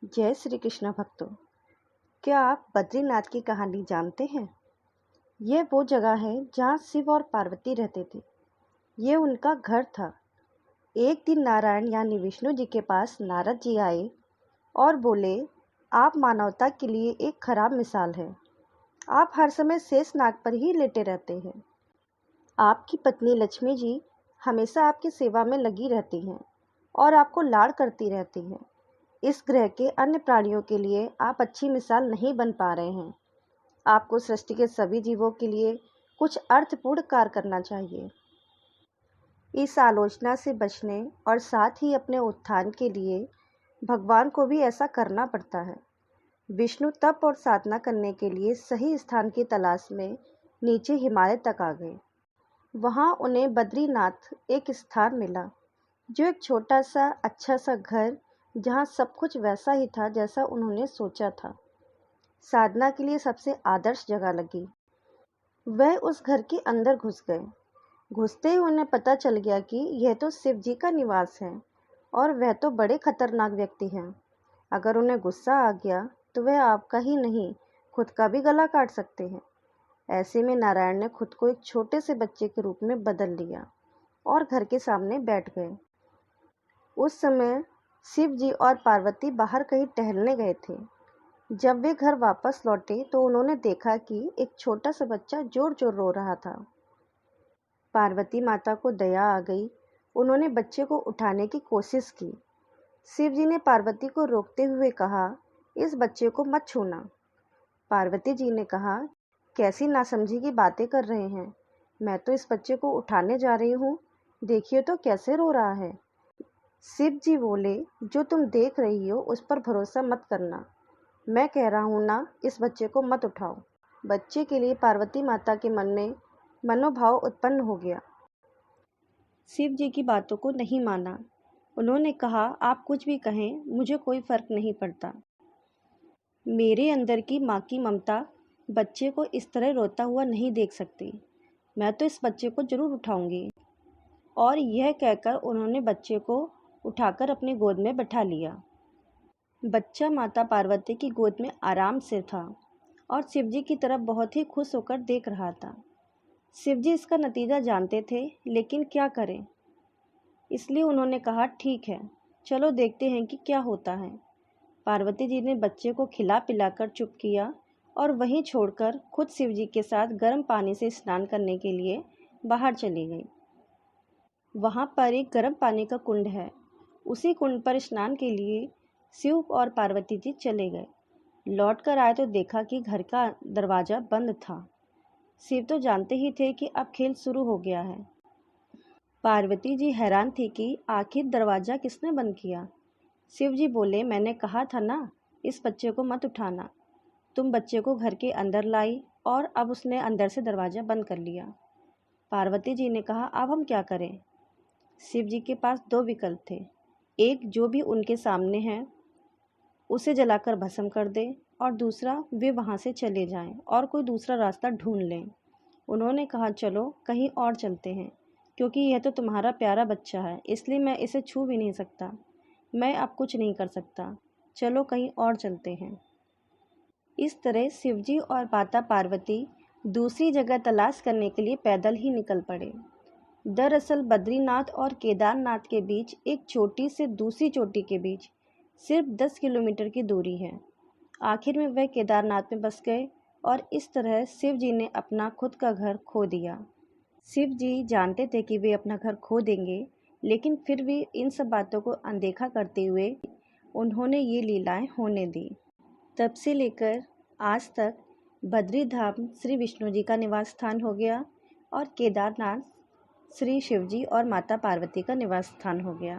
जय श्री कृष्ण भक्तों। क्या आप बद्रीनाथ की कहानी जानते हैं? यह वो जगह है जहाँ शिव और पार्वती रहते थे। ये उनका घर था। एक दिन नारायण यानी विष्णु जी के पास नारद जी आए और बोले, आप मानवता के लिए एक खराब मिसाल है। आप हर समय शेषनाग पर ही लेटे रहते हैं। आपकी पत्नी लक्ष्मी जी हमेशा आपकी सेवा में लगी रहती हैं और आपको लाड़ करती रहती हैं। इस ग्रह के अन्य प्राणियों के लिए आप अच्छी मिसाल नहीं बन पा रहे हैं। आपको सृष्टि के सभी जीवों के लिए कुछ अर्थपूर्ण कार्य करना चाहिए। इस आलोचना से बचने और साथ ही अपने उत्थान के लिए भगवान को भी ऐसा करना पड़ता है। विष्णु तप और साधना करने के लिए सही स्थान की तलाश में नीचे हिमालय तक आ गए। वहाँ उन्हें बद्रीनाथ एक स्थान मिला, जो एक छोटा सा अच्छा सा घर, जहाँ सब कुछ वैसा ही था जैसा उन्होंने सोचा था। साधना के लिए सबसे आदर्श जगह लगी। वह उस घर के अंदर घुस गए। घुसते ही उन्हें पता चल गया कि यह तो शिव जी का निवास है और वह तो बड़े खतरनाक व्यक्ति हैं। अगर उन्हें गुस्सा आ गया तो वह आपका ही नहीं, खुद का भी गला काट सकते हैं। ऐसे में नारायण ने खुद को एक छोटे से बच्चे के रूप में बदल लिया और घर के सामने बैठ गए। उस समय शिव जी और पार्वती बाहर कहीं टहलने गए थे। जब वे घर वापस लौटे तो उन्होंने देखा कि एक छोटा सा बच्चा जोर जोर रो रहा था। पार्वती माता को दया आ गई। उन्होंने बच्चे को उठाने की कोशिश की। शिव जी ने पार्वती को रोकते हुए कहा, इस बच्चे को मत छूना। पार्वती जी ने कहा, कैसी नासमझी की बातें कर रहे हैं? मैं तो इस बच्चे को उठाने जा रही हूँ, देखिए तो कैसे रो रहा है। शिव जी बोले, जो तुम देख रही हो उस पर भरोसा मत करना। मैं कह रहा हूँ ना, इस बच्चे को मत उठाओ। बच्चे के लिए पार्वती माता के मन में मनोभाव उत्पन्न हो गया। शिव जी की बातों को नहीं माना। उन्होंने कहा, आप कुछ भी कहें, मुझे कोई फर्क नहीं पड़ता। मेरे अंदर की माँ की ममता बच्चे को इस तरह रोता हुआ नहीं देख सकती। मैं तो इस बच्चे को जरूर उठाऊंगी। और यह कहकर उन्होंने बच्चे को उठाकर अपनी गोद में बैठा लिया। बच्चा माता पार्वती की गोद में आराम से था और शिवजी की तरफ बहुत ही खुश होकर देख रहा था। शिवजी इसका नतीजा जानते थे, लेकिन क्या करें, इसलिए उन्होंने कहा, ठीक है, चलो देखते हैं कि क्या होता है। पार्वती जी ने बच्चे को खिला पिलाकर चुप किया और वहीं छोड़कर खुद शिवजी के साथ गर्म पानी से स्नान करने के लिए बाहर चली गई। वहाँ पर एक गर्म पानी का कुंड है। उसी कुंड पर स्नान के लिए शिव और पार्वती जी चले गए। लौट कर आए तो देखा कि घर का दरवाज़ा बंद था। शिव तो जानते ही थे कि अब खेल शुरू हो गया है। पार्वती जी हैरान थी कि आखिर दरवाज़ा किसने बंद किया। शिव जी बोले, मैंने कहा था ना, इस बच्चे को मत उठाना। तुम बच्चे को घर के अंदर लाई और अब उसने अंदर से दरवाज़ा बंद कर लिया। पार्वती जी ने कहा, अब हम क्या करें? शिव जी के पास दो विकल्प थे। एक, जो भी उनके सामने है उसे जलाकर भस्म कर दें, और दूसरा, वे वहाँ से चले जाएं और कोई दूसरा रास्ता ढूंढ लें। उन्होंने कहा, चलो कहीं और चलते हैं, क्योंकि यह तो तुम्हारा प्यारा बच्चा है, इसलिए मैं इसे छू भी नहीं सकता। मैं अब कुछ नहीं कर सकता, चलो कहीं और चलते हैं। इस तरह शिवजी और माता पार्वती दूसरी जगह तलाश करने के लिए पैदल ही निकल पड़े। दरअसल बद्रीनाथ और केदारनाथ के बीच एक चोटी से दूसरी चोटी के बीच सिर्फ 10 किलोमीटर की दूरी है। आखिर में वह केदारनाथ में बस गए और इस तरह शिव जी ने अपना खुद का घर खो दिया। शिव जी जानते थे कि वे अपना घर खो देंगे, लेकिन फिर भी इन सब बातों को अनदेखा करते हुए उन्होंने ये लीलाएं होने दी। तब से लेकर आज तक बद्री धाम श्री विष्णु जी का निवास स्थान हो गया और केदारनाथ श्री शिवजी और माता पार्वती का निवास स्थान हो गया।